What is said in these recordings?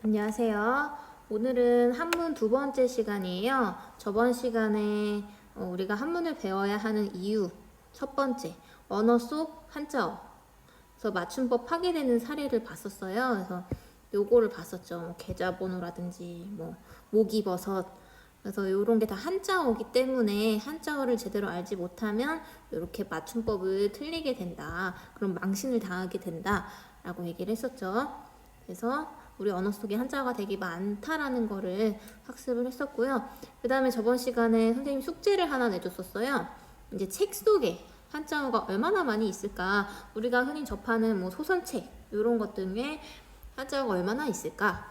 안녕하세요. 오늘은 한문 두 번째 시간이에요. 저번 시간에 우리가 한문을 배워야 하는 이유 첫 번째, 언어 속 한자어. 그래서 맞춤법 파괴되는 사례를 봤었어요. 그래서 요거를 봤었죠. 뭐 계좌번호라든지 뭐 목이버섯. 그래서 요런 게 다 한자어이기 때문에 한자어를 제대로 알지 못하면 이렇게 맞춤법을 틀리게 된다. 그럼 망신을 당하게 된다라고 얘기를 했었죠. 그래서 우리 언어 속에 한자어가 되게 많다라는 거를 학습을 했었고요. 그 다음에 저번 시간에 선생님이 숙제를 하나 내줬었어요. 이제 책 속에 한자어가 얼마나 많이 있을까? 우리가 흔히 접하는 뭐 소설책 이런 것 중에 한자어가 얼마나 있을까?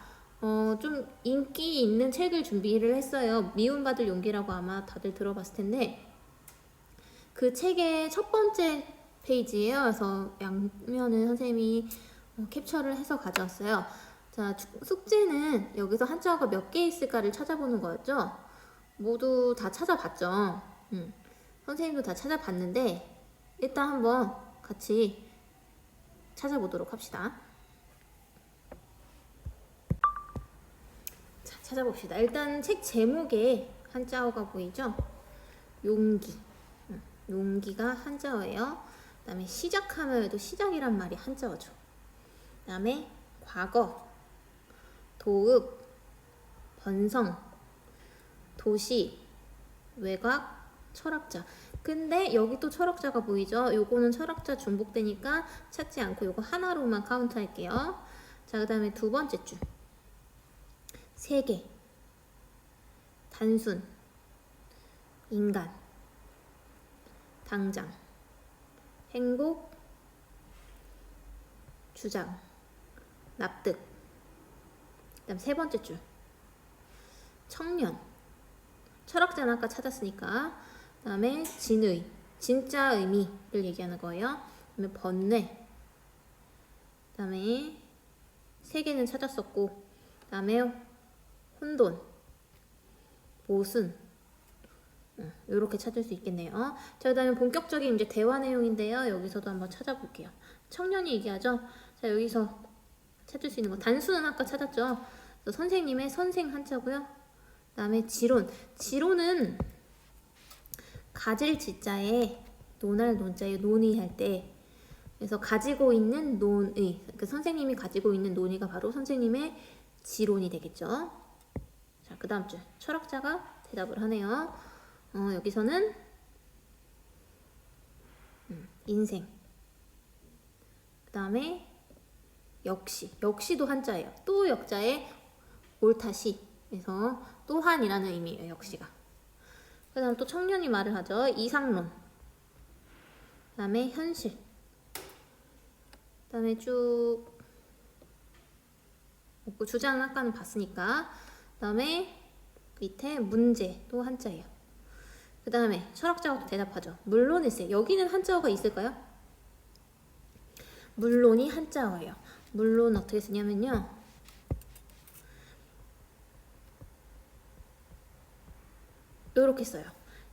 좀 인기 있는 책을 준비를 했어요. 미움받을 용기라고 아마 다들 들어봤을 텐데 그 책의 첫 번째 페이지예요. 그래서 양면은 선생님이 캡처를 해서 가져왔어요. 자, 숙제는 여기서 한자어가 몇 개 있을까를 찾아보는 거였죠. 모두 다 찾아봤죠. 선생님도 다 찾아봤는데 일단 한번 같이 찾아보도록 합시다. 자, 찾아봅시다. 일단 책 제목에 한자어가 보이죠? 용기. 용기가 한자어예요. 그 다음에 시작하면도 시작이란 말이 한자어죠. 그 다음에 과거, 도읍, 번성, 도시, 외곽, 철학자. 근데 여기 또 철학자가 보이죠? 요거는 철학자 중복되니까 찾지 않고 요거 하나로만 카운트 할게요. 자, 그 다음에 두 번째 줄. 세계, 단순, 인간, 당장, 행복, 주장, 납득. 그 다음 세 번째 줄. 청년. 철학자는 아까 찾았으니까. 그 다음에 진의. 진짜 의미를 얘기하는 거예요. 그 다음에 번뇌. 그 다음에 세계는 찾았었고. 그 다음에 혼돈. 모순. 이렇게 찾을 수 있겠네요. 자, 그 다음에 본격적인 이제 대화 내용인데요. 여기서도 한번 찾아볼게요. 청년이 얘기하죠. 자, 여기서 찾을 수 있는 거. 단수는 아까 찾았죠. 선생님의 선생 한자고요. 그 다음에 지론. 지론은 가질 지자에 논할 논자에 논의할 때 그래서 가지고 있는 논의. 그 선생님이 가지고 있는 논의가 바로 선생님의 지론이 되겠죠. 자, 그 다음 줄. 철학자가 대답을 하네요. 여기서는 인생. 그 다음에 역시. 역시도 한자예요. 또 역자에 옳다시. 그래서 또한이라는 의미예요. 역시가. 그 다음 또 청년이 말을 하죠. 이상론. 그 다음에 현실. 그 다음에 쭉 없고 주장 아까는 봤으니까. 그 다음에 밑에 문제 또 한자예요. 그 다음에 철학자가 대답하죠. 물론일세. 여기는 한자어가 있을까요? 물론이 한자어예요. 물론 어떻게 쓰냐면요. 이렇게 써요.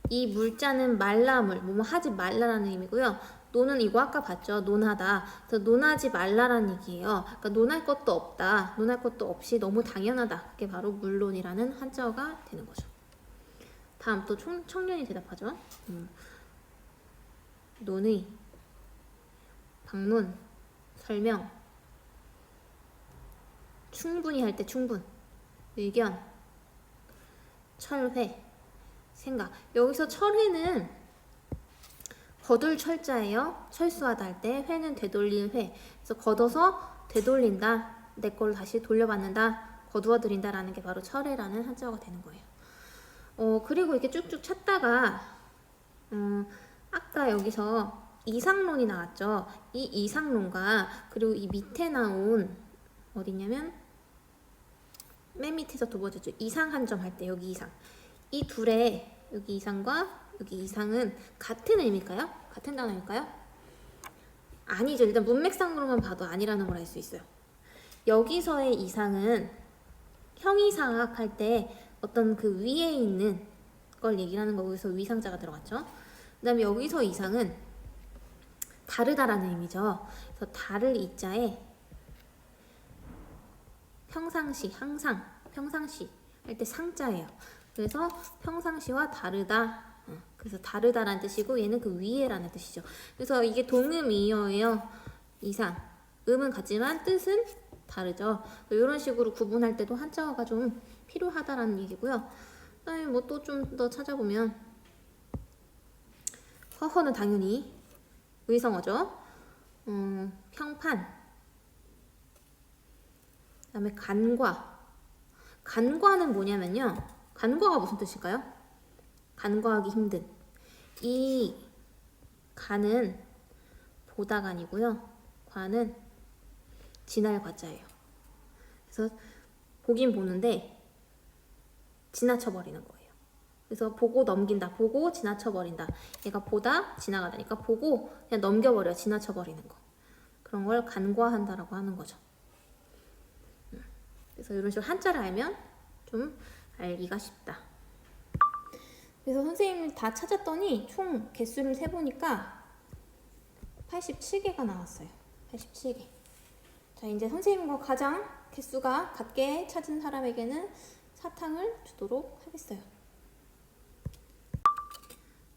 이 물자는 말라물, 뭐뭐 하지 말라라는 의미고요. 논은 이거 아까 봤죠. 논하다. 그래서 논하지 말라라는 얘기예요. 그러니까 논할 것도 없다. 논할 것도 없이 너무 당연하다. 그게 바로 물론이라는 한자어가 되는 거죠. 다음 또 청년이 대답하죠. 논의, 방문, 설명, 충분히 할 때 충분, 의견, 철회, 생각. 여기서 철회는 거둘 철자예요. 철수하다 할 때, 회는 되돌릴 회. 그래서 걷어서 되돌린다. 내 걸 다시 돌려받는다. 거두어 드린다 라는 게 바로 철회라는 한자어가 되는 거예요. 그리고 이렇게 쭉쭉 찾다가 아까 여기서 이상론이 나왔죠. 이 이상론과 그리고 이 밑에 나온 어디냐면 맨 밑에서 두 번째 줄 이상 한 점 할 때 여기 이상. 이 둘의 여기 이상과 여기 이상은 같은 의미일까요? 같은 단어일까요? 아니죠. 일단 문맥상으로만 봐도 아니라는 걸 알 수 있어요. 여기서의 이상은 형이상학 할 때 어떤 그 위에 있는 걸 얘기하는 거기서 위상자가 들어갔죠. 그 다음에 여기서 이상은 다르다라는 의미죠. 그래서 다를 이자에 평상시, 항상, 평상시 할 때 상자예요. 그래서 평상시와 다르다. 그래서 다르다라는 뜻이고 얘는 그 위에라는 뜻이죠. 그래서 이게 동음이어예요. 이상. 음은 같지만 뜻은 다르죠. 이런 식으로 구분할 때도 한자어가 좀 필요하다라는 얘기고요. 그다음에 뭐 또 좀 더 찾아보면 허허는 당연히 의성어죠. 평판. 그다음에 간과. 간과는 뭐냐면요. 간과가 무슨 뜻일까요? 간과하기 힘든. 이 간은 보다간이고요. 과는 지날 과자예요. 그래서 보긴 보는데 지나쳐버리는 거예요. 그래서 보고 넘긴다. 보고 지나쳐버린다. 얘가 보다 지나가다니까 보고 그냥 넘겨버려. 지나쳐버리는 거. 그런 걸 간과한다라고 하는 거죠. 그래서 이런 식으로 한자를 알면 좀 알기가 쉽다. 그래서 선생님이 다 찾았더니 총 개수를 세보니까 87개가 나왔어요. 87개. 자, 이제 선생님과 가장 개수가 같게 찾은 사람에게는 사탕을 주도록 하겠어요.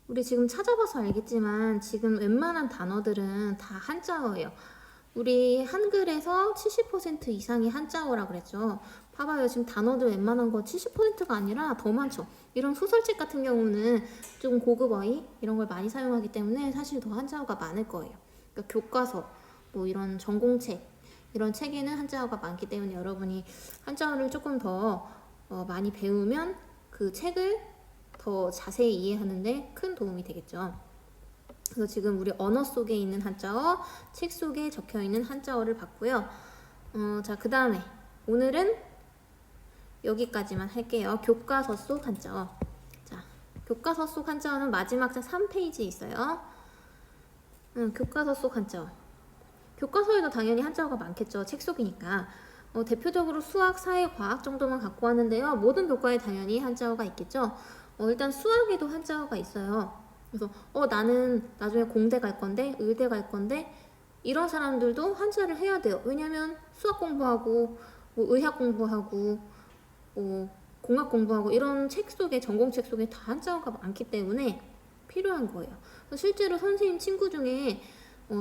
우리 지금 찾아봐서 알겠지만 지금 웬만한 단어들은 다 한자어예요. 우리 한글에서 70% 이상이 한자어라 그랬죠. 봐봐요. 지금 단어들 웬만한 거 70%가 아니라 더 많죠. 이런 소설책 같은 경우는 좀 고급 어휘 이런 걸 많이 사용하기 때문에 사실 더 한자어가 많을 거예요. 그러니까 교과서, 뭐 이런 전공책 이런 책에는 한자어가 많기 때문에 여러분이 한자어를 조금 더 많이 배우면 그 책을 더 자세히 이해하는데 큰 도움이 되겠죠. 그래서 지금 우리 언어 속에 있는 한자어, 책 속에 적혀있는 한자어를 봤고요. 자, 그 다음에 오늘은 여기까지만 할게요. 교과서 속 한자어. 자, 교과서 속 한자어는 마지막 3페이지에 있어요. 교과서 속 한자어. 교과서에도 당연히 한자어가 많겠죠. 책 속이니까. 대표적으로 수학, 사회, 과학 정도만 갖고 왔는데요. 모든 교과에 당연히 한자어가 있겠죠. 일단 수학에도 한자어가 있어요. 그래서 나는 나중에 공대 갈 건데 의대 갈 건데 이런 사람들도 한자를 해야 돼요. 왜냐면 수학 공부하고 뭐 의학 공부하고 공학 공부하고 이런 책 속에 전공책 속에 다 한자어가 많기 때문에 필요한 거예요. 실제로 선생님 친구 중에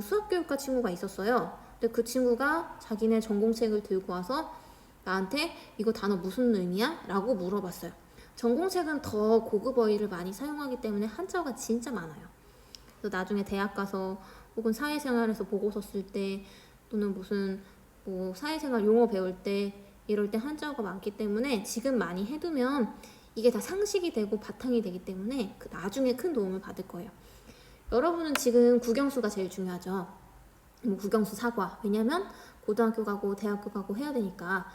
수학교육과 친구가 있었어요. 근데 그 친구가 자기네 전공책을 들고 와서 나한테 이거 단어 무슨 의미야? 라고 물어봤어요. 전공책은 더 고급 어휘를 많이 사용하기 때문에 한자어가 진짜 많아요. 그래서 나중에 대학 가서 혹은 사회생활에서 보고서 쓸 때 또는 무슨 뭐 사회생활 용어 배울 때 이럴 때 한자어가 많기 때문에 지금 많이 해두면 이게 다 상식이 되고 바탕이 되기 때문에 나중에 큰 도움을 받을 거예요. 여러분은 지금 국영수가 제일 중요하죠. 뭐 국영수 사과. 왜냐면 고등학교 가고 대학교 가고 해야 되니까.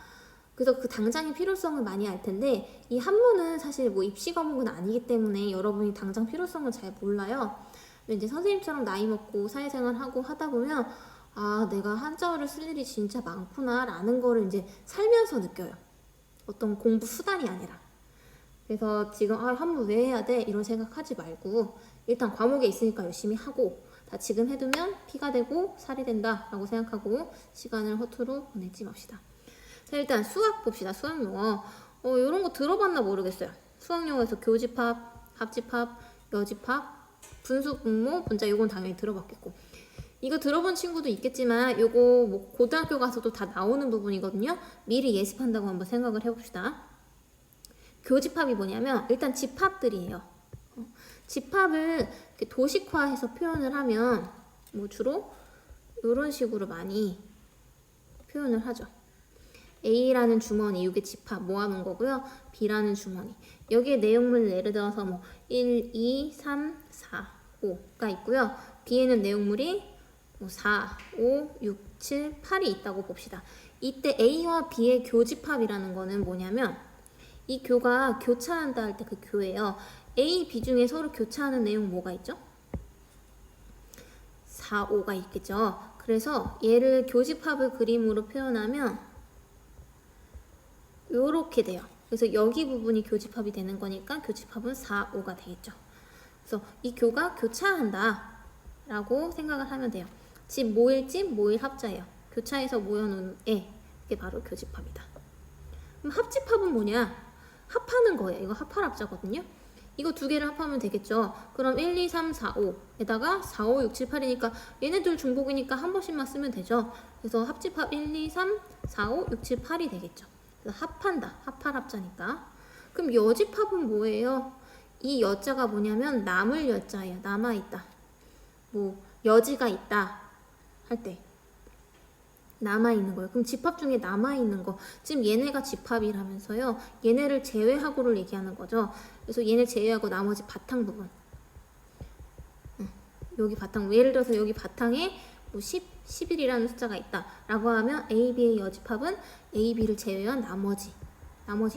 그래서 그 당장의 필요성을 많이 알 텐데 이 한문은 사실 뭐 입시 과목은 아니기 때문에 여러분이 당장 필요성을 잘 몰라요. 근데 이제 선생님처럼 나이 먹고 사회생활 하고 하다 보면 내가 한자어를 쓸 일이 진짜 많구나 라는 거를 이제 살면서 느껴요. 어떤 공부 수단이 아니라. 그래서 지금 한문 왜 해야 돼? 이런 생각하지 말고 일단 과목에 있으니까 열심히 하고 다 지금 해두면 피가 되고 살이 된다 라고 생각하고 시간을 허투루 보내지 맙시다. 자, 일단 수학 봅시다. 수학 용어. 이런 거 들어봤나 모르겠어요. 수학 용어에서 교집합, 합집합, 여집합, 분수, 분모, 분자 이건 당연히 들어봤겠고 이거 들어본 친구도 있겠지만 이거 뭐 고등학교 가서도 다 나오는 부분이거든요. 미리 예습한다고 한번 생각을 해봅시다. 교집합이 뭐냐면 일단 집합들이에요. 집합을 이렇게 도식화해서 표현을 하면 뭐 주로 이런 식으로 많이 표현을 하죠. A라는 주머니, 이게 집합 모아놓은 거고요. B라는 주머니. 여기에 내용물을 예를 들어서 뭐 1, 2, 3, 4, 5가 있고요. B에는 내용물이 뭐 4, 5, 6, 7, 8이 있다고 봅시다. 이때 A와 B의 교집합이라는 거는 뭐냐면 이 교가 교차한다 할 때 그 교예요. A, B 중에 서로 교차하는 내용 뭐가 있죠? 4, 5가 있겠죠. 그래서 얘를 교집합을 그림으로 표현하면 요렇게 돼요. 그래서 여기 부분이 교집합이 되는 거니까 교집합은 4, 5가 되겠죠. 그래서 이 교가 교차한다 라고 생각을 하면 돼요. 집 모일 집 모일 합자예요. 교차해서 모여놓은 애, 이게 바로 교집합이다. 그럼 합집합은 뭐냐? 합하는 거예요. 이거 합할 합자거든요. 이거 두 개를 합하면 되겠죠. 그럼 1, 2, 3, 4, 5에다가 4, 5, 6, 7, 8이니까 얘네들 중복이니까 한 번씩만 쓰면 되죠. 그래서 합집합 1, 2, 3, 4, 5, 6, 7, 8이 되겠죠. 그래서 합한다. 합할 합자니까. 그럼 여집합은 뭐예요? 이 여자가 뭐냐면 남을 여자예요. 남아있다. 뭐 여지가 있다 할 때 남아있는 거예요. 그럼 집합 중에 남아있는 거, 지금 얘네가 집합이라면서요. 얘네를 제외하고를 얘기하는 거죠. 그래서 얘네 제외하고 나머지 바탕 부분, 여기 바탕, 예를 들어서 여기 바탕에 뭐 10, 11이라는 숫자가 있다 라고 하면 A, B의 여집합은 A, B를 제외한 나머지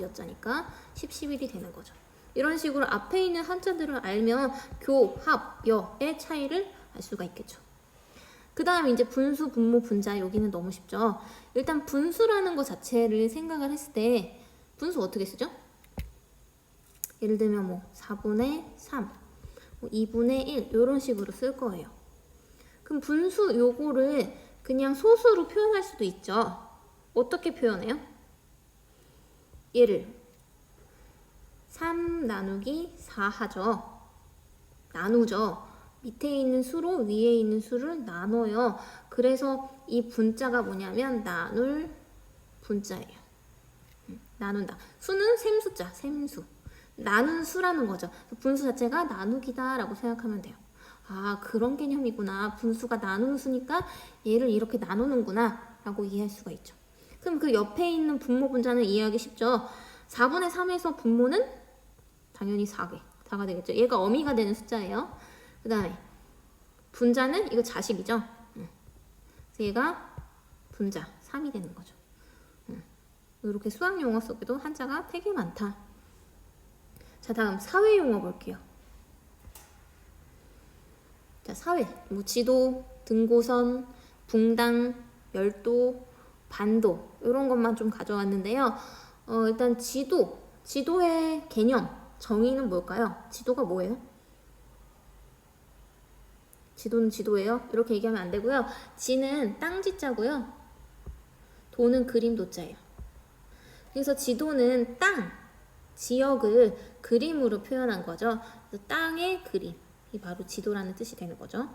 여자니까 10, 11이 되는 거죠. 이런 식으로 앞에 있는 한자들을 알면 교, 합, 여의 차이를 알 수가 있겠죠. 그 다음에 이제 분수, 분모, 분자, 여기는 너무 쉽죠. 일단 분수라는 것 자체를 생각을 했을 때 분수 어떻게 쓰죠? 예를 들면 뭐 4분의 3, 뭐 2분의 1 이런 식으로 쓸 거예요. 그럼 분수 요거를 그냥 소수로 표현할 수도 있죠. 어떻게 표현해요? 얘를 3 나누기 4 하죠. 나누죠. 밑에 있는 수로 위에 있는 수를 나눠요. 그래서 이 분자가 뭐냐면 나눌 분자예요. 나눈다. 수는 셈숫자, 셈수. 나눈 수라는 거죠. 분수 자체가 나누기다 라고 생각하면 돼요. 아, 그런 개념이구나. 분수가 나누는 수니까 얘를 이렇게 나누는구나 라고 이해할 수가 있죠. 그럼 그 옆에 있는 분모 분자는 이해하기 쉽죠. 4분의 3에서 분모는 당연히 4가 되겠죠. 얘가 어미가 되는 숫자예요. 그 다음에 분자는 이거 자식이죠. 그래서 얘가 분자 3이 되는 거죠. 이렇게 수학 용어 속에도 한자가 되게 많다. 자, 다음 사회 용어 볼게요. 자, 사회 뭐 지도, 등고선, 붕당, 열도, 반도 이런 것만 좀 가져왔는데요. 일단 지도의 개념 정의는 뭘까요? 지도가 뭐예요? 지도는 지도예요. 이렇게 얘기하면 안 되고요. 지는 땅지자고요. 도는 그림 도자예요. 그래서 지도는 땅, 지역을 그림으로 표현한 거죠. 그래서 땅의 그림이 바로 지도라는 뜻이 되는 거죠.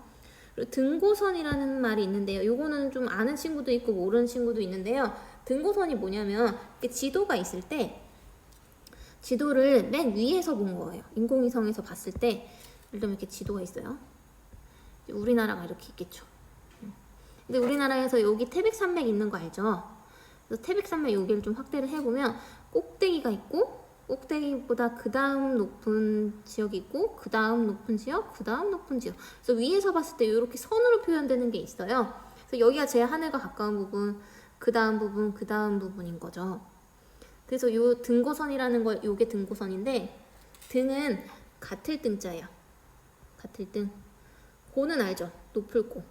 그리고 등고선이라는 말이 있는데요. 요거는 좀 아는 친구도 있고 모르는 친구도 있는데요. 등고선이 뭐냐면 지도가 있을 때 지도를 맨 위에서 본 거예요. 인공위성에서 봤을 때 예를 들면 이렇게 지도가 있어요. 우리나라가 이렇게 있겠죠. 근데 우리나라에서 여기 태백산맥 있는 거 알죠? 그래서 태백산맥 여기를 좀 확대를 해보면 꼭대기가 있고 꼭대기보다 그 다음 높은 지역이 있고 그 다음 높은 지역, 그 다음 높은 지역. 그래서 위에서 봤을 때 이렇게 선으로 표현되는 게 있어요. 그래서 여기가 제 하늘과 가까운 부분, 그 다음 부분, 그 다음 부분인 거죠. 그래서 요 등고선이라는 거, 요게 등고선인데 등은 같을 등자예요. 같을 등. 고는 알죠? 높을 고.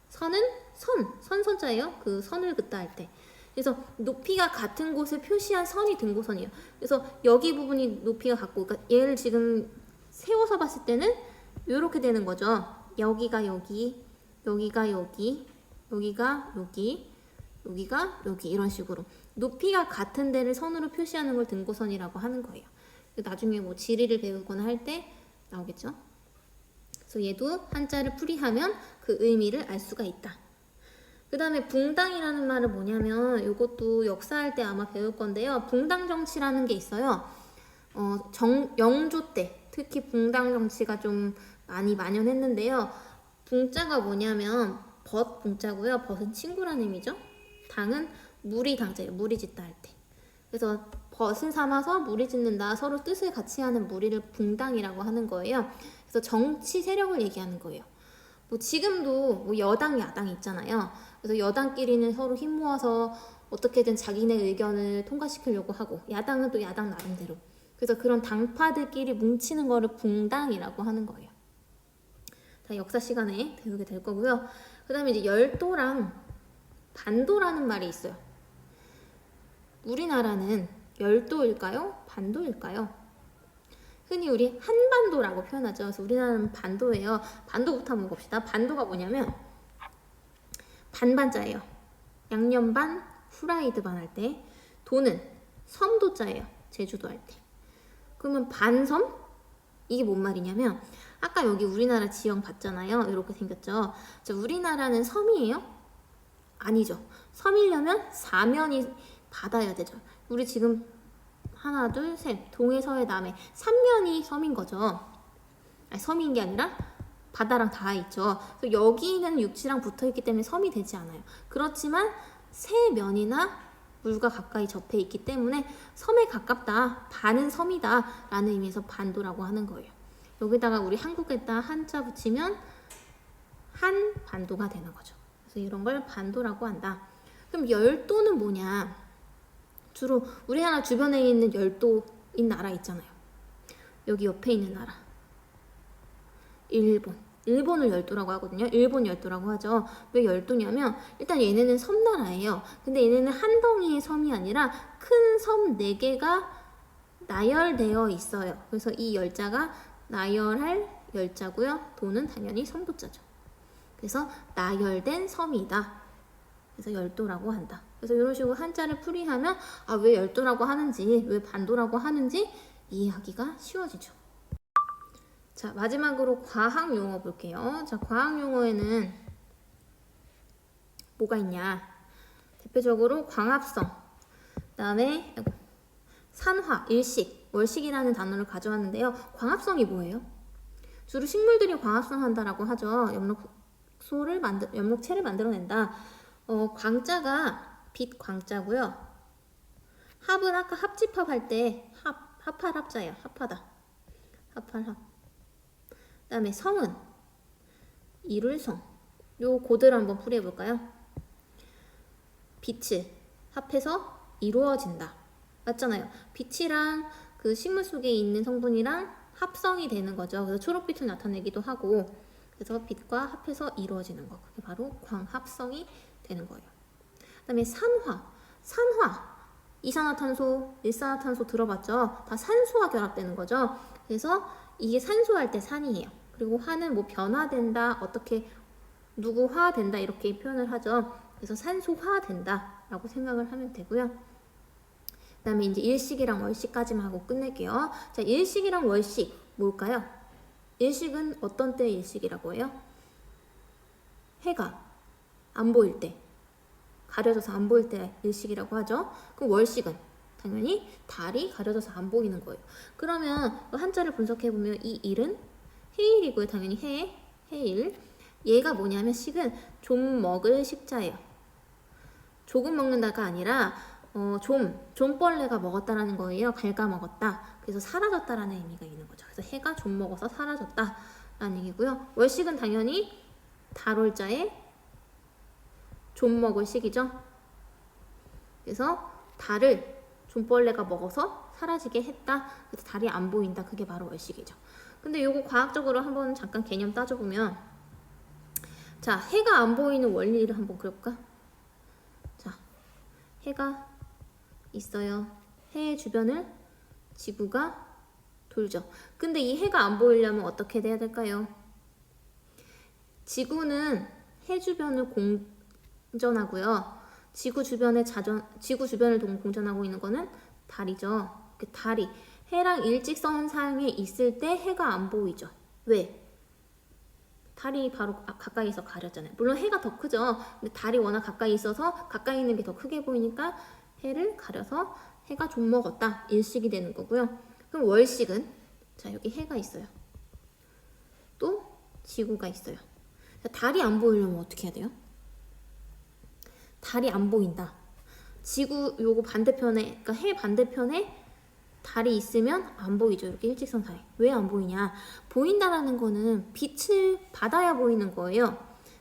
선은 선자예요. 그 선을 긋다 할 때. 그래서 높이가 같은 곳을 표시한 선이 등고선이에요. 그래서 여기 부분이 높이가 같고, 그러니까 얘를 지금 세워서 봤을 때는 이렇게 되는 거죠. 여기가 여기, 여기가 여기, 여기가 여기, 여기가 여기 이런 식으로 높이가 같은 데를 선으로 표시하는 걸 등고선이라고 하는 거예요. 나중에 뭐 지리를 배우거나 할 때 나오겠죠. 그래서 얘도 한자를 풀이하면 그 의미를 알 수가 있다. 그 다음에 붕당이라는 말은 뭐냐면 이것도 역사할 때 아마 배울 건데요. 붕당 정치라는 게 있어요. 영조 때 특히 붕당 정치가 좀 많이 만연했는데요. 붕자가 뭐냐면 벗 붕자고요. 벗은 친구라는 의미죠. 당은 무리 당자예요. 무리 짓다 할 때. 그래서 벗을 삼아서 무리 짓는다. 서로 뜻을 같이 하는 무리를 붕당이라고 하는 거예요. 그래서 정치 세력을 얘기하는 거예요. 뭐 지금도 뭐 여당, 야당이 있잖아요. 그래서 여당끼리는 서로 힘 모아서 어떻게든 자기네 의견을 통과시키려고 하고 야당은 또 야당 나름대로. 그래서 그런 당파들끼리 뭉치는 거를 붕당이라고 하는 거예요. 다 역사 시간에 배우게 될 거고요. 그 다음에 이제 열도랑 반도라는 말이 있어요. 우리나라는 열도일까요? 반도일까요? 흔히 우리 한반도라고 표현하죠. 그래서 우리나라는 반도예요. 반도부터 한번 봅시다. 반도가 뭐냐면 반반자예요. 양념 반, 후라이드 반 할 때 도는 섬도자예요. 제주도 할 때. 그러면 반섬? 이게 뭔 말이냐면 아까 여기 우리나라 지형 봤잖아요. 이렇게 생겼죠. 자, 우리나라는 섬이에요? 아니죠. 섬이려면 사면이 바다여야 되죠. 우리 지금 하나, 둘, 셋, 동해, 서해, 남해 3면이 섬인 거죠. 아니, 섬인 게 아니라 바다랑 닿아 있죠. 그래서 여기는 육지랑 붙어 있기 때문에 섬이 되지 않아요. 그렇지만 세 면이나 물과 가까이 접해 있기 때문에 섬에 가깝다, 반은 섬이다 라는 의미에서 반도라고 하는 거예요. 여기다가 우리 한국에다 한자 붙이면 한 반도가 되는 거죠. 그래서 이런 걸 반도라고 한다. 그럼 열도는 뭐냐? 주로 우리나라 주변에 있는 열도인 나라 있잖아요. 여기 옆에 있는 나라. 일본을 열도라고 하거든요. 일본 열도라고 하죠. 왜 열도냐면 일단 얘네는 섬나라예요. 근데 얘네는 한 덩이의 섬이 아니라 큰 섬 4개가 나열되어 있어요. 그래서 이 열자가 나열할 열자고요. 도는 당연히 섬도자죠. 그래서 나열된 섬이다. 그래서 열도라고 한다. 그래서 이런 식으로 한자를 풀이하면 왜 열도라고 하는지, 왜 반도라고 하는지 이해하기가 쉬워지죠. 자, 마지막으로 과학 용어 볼게요. 자, 과학 용어에는 뭐가 있냐? 대표적으로 광합성, 그다음에 산화, 일식, 월식이라는 단어를 가져왔는데요. 광합성이 뭐예요? 주로 식물들이 광합성한다라고 하죠. 염록체를 만들어낸다. 광자가 빛 광자고요. 합은 아까 합집합 할 때 합할 합자예요. 합하다. 합할 합. 그 다음에 성은 이룰성. 요 고대로 한번 풀이해볼까요? 빛을 합해서 이루어진다. 맞잖아요. 빛이랑 그 식물 속에 있는 성분이랑 합성이 되는 거죠. 그래서 초록빛을 나타내기도 하고, 그래서 빛과 합해서 이루어지는 거. 그게 바로 광합성이 되는 거예요. 그 다음에 산화. 이산화탄소, 일산화탄소 들어봤죠? 다 산소와 결합되는 거죠. 그래서 이게 산소할 때 산이에요. 그리고 화는 뭐 변화된다, 어떻게 누구 화된다 이렇게 표현을 하죠. 그래서 산소화된다 라고 생각을 하면 되고요. 그 다음에 이제 일식이랑 월식까지만 하고 끝낼게요. 자, 일식이랑 월식 뭘까요? 일식은 어떤 때 일식이라고 해요? 해가 안 보일 때, 가려져서 안 보일 때 일식이라고 하죠. 그럼 월식은 당연히 달이 가려져서 안 보이는 거예요. 그러면 한자를 분석해보면 이 일은 해일이고요. 당연히 해일. 얘가 뭐냐면 식은 좀 먹을 식자예요. 조금 먹는다가 아니라 좀벌레가 먹었다라는 거예요. 갉아먹었다. 그래서 사라졌다라는 의미가 있는 거죠. 그래서 해가 좀 먹어서 사라졌다라는 얘기고요. 월식은 당연히 달월자에 좀 먹을 식이죠. 그래서 달을 좀벌레가 먹어서 사라지게 했다. 그래서 달이 안 보인다. 그게 바로 월식이죠. 근데 요거 과학적으로 한번 잠깐 개념 따져보면, 자, 해가 안 보이는 원리를 한번 그려볼까? 자, 해가 있어요. 해의 주변을 지구가 돌죠. 근데 이 해가 안 보이려면 어떻게 돼야 될까요? 지구는 해 주변을 공전하고요. 지구 주변을 공전하고 있는 거는 달이죠. 그 달이 해랑 일직선 상에 있을 때 해가 안 보이죠. 왜? 달이 바로 가까이서 가렸잖아요. 물론 해가 더 크죠. 근데 달이 워낙 가까이 있어서 가까이 있는 게 더 크게 보이니까 해를 가려서 해가 좀 먹었다. 일식이 되는 거고요. 그럼 월식은, 자, 여기 해가 있어요. 또 지구가 있어요. 자, 달이 안 보이려면 어떻게 해야 돼요? 달이 안 보인다. 지구 요거 반대편에, 그러니까 해 반대편에 달이 있으면 안 보이죠. 이렇게 일직선 사이. 왜 안 보이냐? 보인다라는 거는 빛을 받아야 보이는 거예요.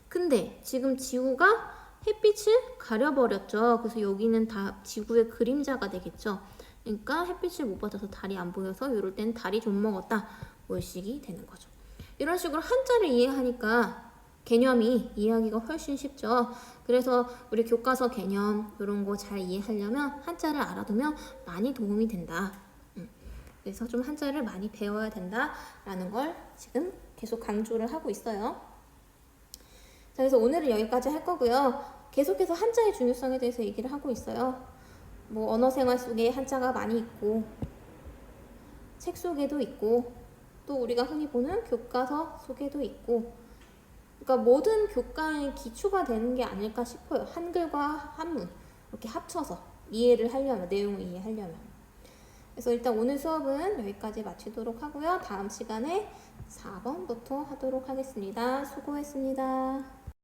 근데 지금 지구가 햇빛을 가려버렸죠. 그래서 여기는 다 지구의 그림자가 되겠죠. 그러니까 햇빛을 못 받아서 달이 안 보여서 이럴 땐 달이 좀 먹었다. 월식이 되는 거죠. 이런 식으로 한자를 이해하니까 개념이 이해하기가 훨씬 쉽죠. 그래서 우리 교과서 개념 이런 거 잘 이해하려면 한자를 알아두면 많이 도움이 된다. 그래서 좀 한자를 많이 배워야 된다라는 걸 지금 계속 강조를 하고 있어요. 자, 그래서 오늘은 여기까지 할 거고요. 계속해서 한자의 중요성에 대해서 얘기를 하고 있어요. 뭐 언어 생활 속에 한자가 많이 있고 책 속에도 있고 또 우리가 흔히 보는 교과서 속에도 있고 그러니까 모든 교과의 기초가 되는 게 아닐까 싶어요. 한글과 한문 이렇게 합쳐서 이해를 하려면 내용을 이해하려면 그래서 일단 오늘 수업은 여기까지 마치도록 하고요. 다음 시간에 4번부터 하도록 하겠습니다. 수고했습니다.